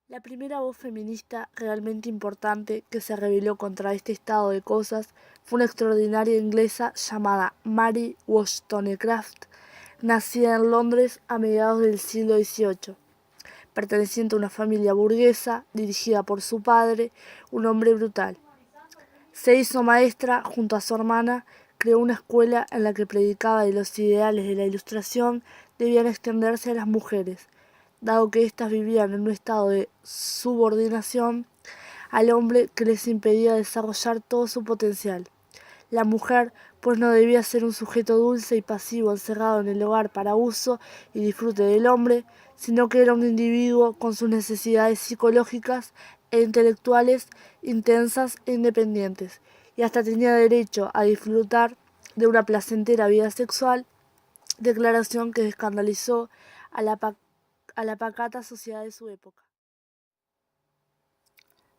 La primera voz feminista realmente importante que se rebeló contra este estado de cosas fue una extraordinaria inglesa llamada Mary Wollstonecraft, nacida en Londres a mediados del siglo XVIII, perteneciente a una familia burguesa dirigida por su padre, un hombre brutal. Se hizo maestra junto a su hermana, creó una escuela en la que predicaba que los ideales de la Ilustración debían extenderse a las mujeres, dado que éstas vivían en un estado de subordinación al hombre que les impedía desarrollar todo su potencial. La mujer, pues no debía ser un sujeto dulce y pasivo encerrado en el hogar para uso y disfrute del hombre, sino que era un individuo con sus necesidades psicológicas e intelectuales intensas e independientes, y hasta tenía derecho a disfrutar de una placentera vida sexual, declaración que escandalizó a la pacata sociedad de su época.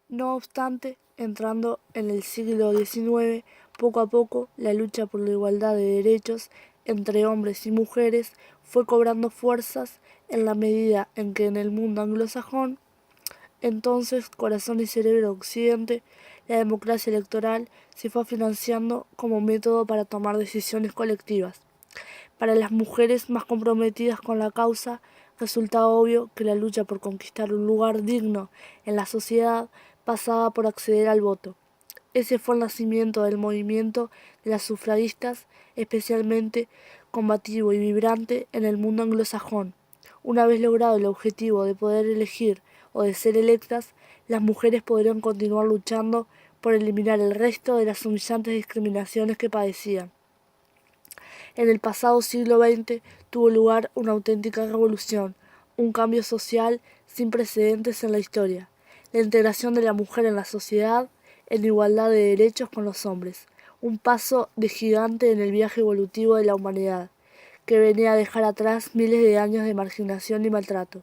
No obstante, entrando en el siglo XIX, poco a poco la lucha por la igualdad de derechos entre hombres y mujeres fue cobrando fuerzas en la medida en que en el mundo anglosajón, entonces corazón y cerebro de Occidente, la democracia electoral se fue financiando como método para tomar decisiones colectivas. Para las mujeres más comprometidas con la causa, resultaba obvio que la lucha por conquistar un lugar digno en la sociedad pasaba por acceder al voto. Ese fue el nacimiento del movimiento de las sufragistas, especialmente combativo y vibrante en el mundo anglosajón. Una vez logrado el objetivo de poder elegir o de ser electas, las mujeres podrían continuar luchando por eliminar el resto de las humillantes discriminaciones que padecían. En el pasado siglo XX tuvo lugar una auténtica revolución, un cambio social sin precedentes en la historia, la integración de la mujer en la sociedad en igualdad de derechos con los hombres, un paso de gigante en el viaje evolutivo de la humanidad, que venía a dejar atrás miles de años de marginación y maltrato.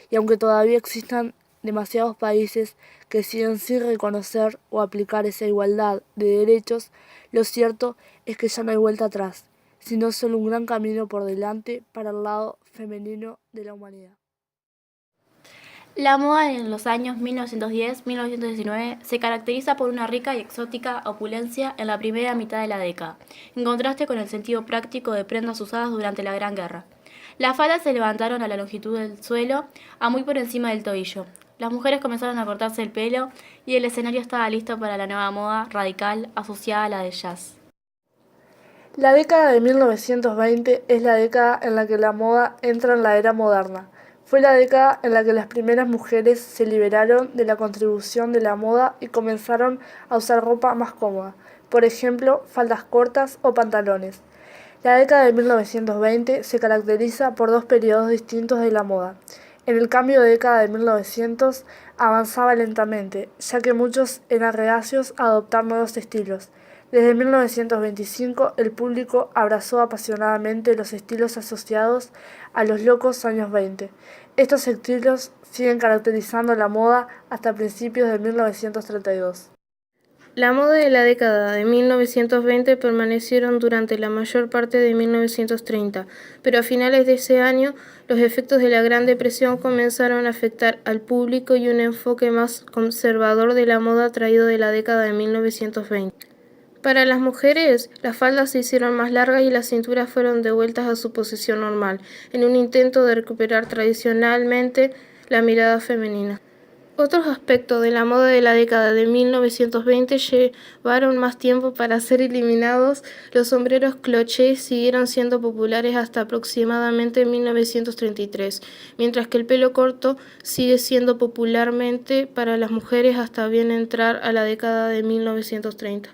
Y aunque todavía existan demasiados países que siguen sin reconocer o aplicar esa igualdad de derechos, lo cierto es que ya no hay vuelta atrás, sino solo un gran camino por delante para el lado femenino de la humanidad. La moda en los años 1910-1919 se caracteriza por una rica y exótica opulencia en la primera mitad de la década, en contraste con el sentido práctico de prendas usadas durante la Gran Guerra. Las faldas se levantaron a la longitud del suelo, a muy por encima del tobillo. Las mujeres comenzaron a cortarse el pelo y el escenario estaba listo para la nueva moda radical asociada a la de jazz. La década de 1920 es la década en la que la moda entra en la era moderna. Fue la década en la que las primeras mujeres se liberaron de la contribución de la moda y comenzaron a usar ropa más cómoda, por ejemplo, faldas cortas o pantalones. La década de 1920 se caracteriza por dos periodos distintos de la moda. En el cambio de década de 1900 avanzaba lentamente, ya que muchos eran reacios a adoptar nuevos estilos. Desde 1925 el público abrazó apasionadamente los estilos asociados a los locos años 20. Estos estilos siguen caracterizando la moda hasta principios de 1932. La moda de la década de 1920 permanecieron durante la mayor parte de 1930, pero a finales de ese año los efectos de la Gran Depresión comenzaron a afectar al público y un enfoque más conservador de la moda traído de la década de 1920. Para las mujeres, las faldas se hicieron más largas y las cinturas fueron devueltas a su posición normal, en un intento de recuperar tradicionalmente la mirada femenina. Otros aspectos de la moda de la década de 1920 llevaron más tiempo para ser eliminados. Los sombreros clochés siguieron siendo populares hasta aproximadamente 1933, mientras que el pelo corto sigue siendo popularmente para las mujeres hasta bien entrar a la década de 1930.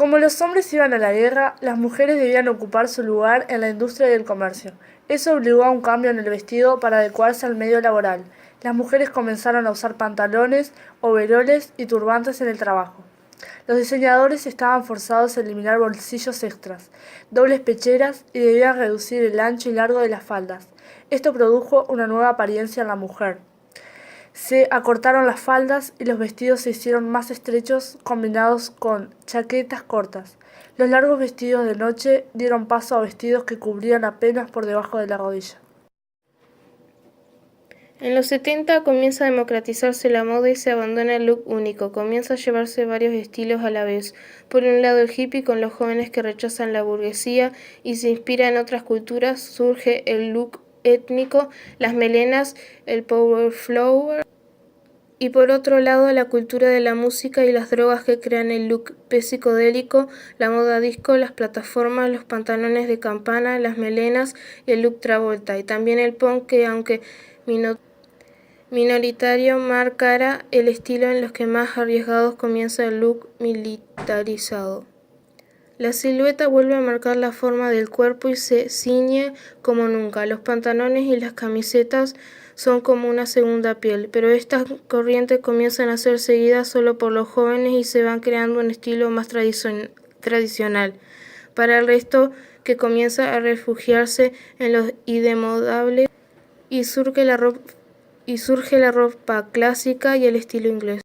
Como los hombres iban a la guerra, las mujeres debían ocupar su lugar en la industria y el comercio. Eso obligó a un cambio en el vestido para adecuarse al medio laboral. Las mujeres comenzaron a usar pantalones, overoles y turbantes en el trabajo. Los diseñadores estaban forzados a eliminar bolsillos extras, dobles pecheras y debían reducir el ancho y largo de las faldas. Esto produjo una nueva apariencia en la mujer. Se acortaron las faldas y los vestidos se hicieron más estrechos combinados con chaquetas cortas. Los largos vestidos de noche dieron paso a vestidos que cubrían apenas por debajo de la rodilla. En los 70 comienza a democratizarse la moda y se abandona el look único, comienza a llevarse varios estilos a la vez. Por un lado el hippie con los jóvenes que rechazan la burguesía y se inspira en otras culturas, surge el look étnico, las melenas, el power flower. Y por otro lado, la cultura de la música y las drogas que crean el look psicodélico, la moda disco, las plataformas, los pantalones de campana, las melenas y el look Travolta. Y también el punk que, aunque minoritario, marcará el estilo en los que más arriesgados comienza el look militarizado. La silueta vuelve a marcar la forma del cuerpo y se ciñe como nunca. Los pantalones y las camisetas son como una segunda piel, pero estas corrientes comienzan a ser seguidas solo por los jóvenes y se van creando un estilo más tradicional para el resto, que comienza a refugiarse en los indemodables y surge la ropa clásica y el estilo inglés.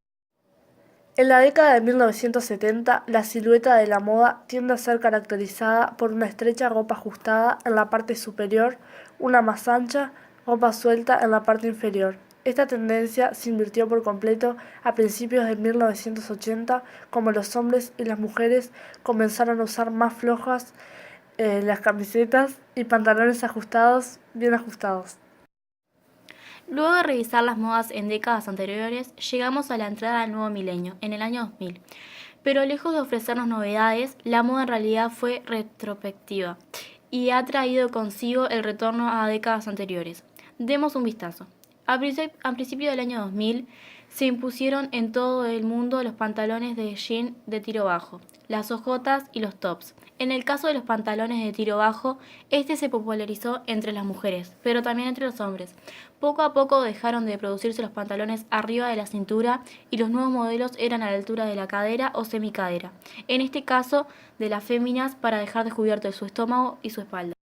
En la década de 1970, la silueta de la moda tiende a ser caracterizada por una estrecha ropa ajustada en la parte superior, una más ancha, ropa suelta en la parte inferior. Esta tendencia se invirtió por completo a principios de 1980, como los hombres y las mujeres comenzaron a usar más flojas las camisetas y pantalones ajustados, bien ajustados. Luego de revisar las modas en décadas anteriores, llegamos a la entrada del nuevo milenio, en el año 2000. Pero lejos de ofrecernos novedades, la moda en realidad fue retrospectiva y ha traído consigo el retorno a décadas anteriores. Demos un vistazo. A principios del año 2000 se impusieron en todo el mundo los pantalones de jean de tiro bajo, las ojotas y los tops. En el caso de los pantalones de tiro bajo, este se popularizó entre las mujeres, pero también entre los hombres. Poco a poco dejaron de producirse los pantalones arriba de la cintura y los nuevos modelos eran a la altura de la cadera o semicadera. En este caso, de las féminas para dejar descubierto su estómago y su espalda.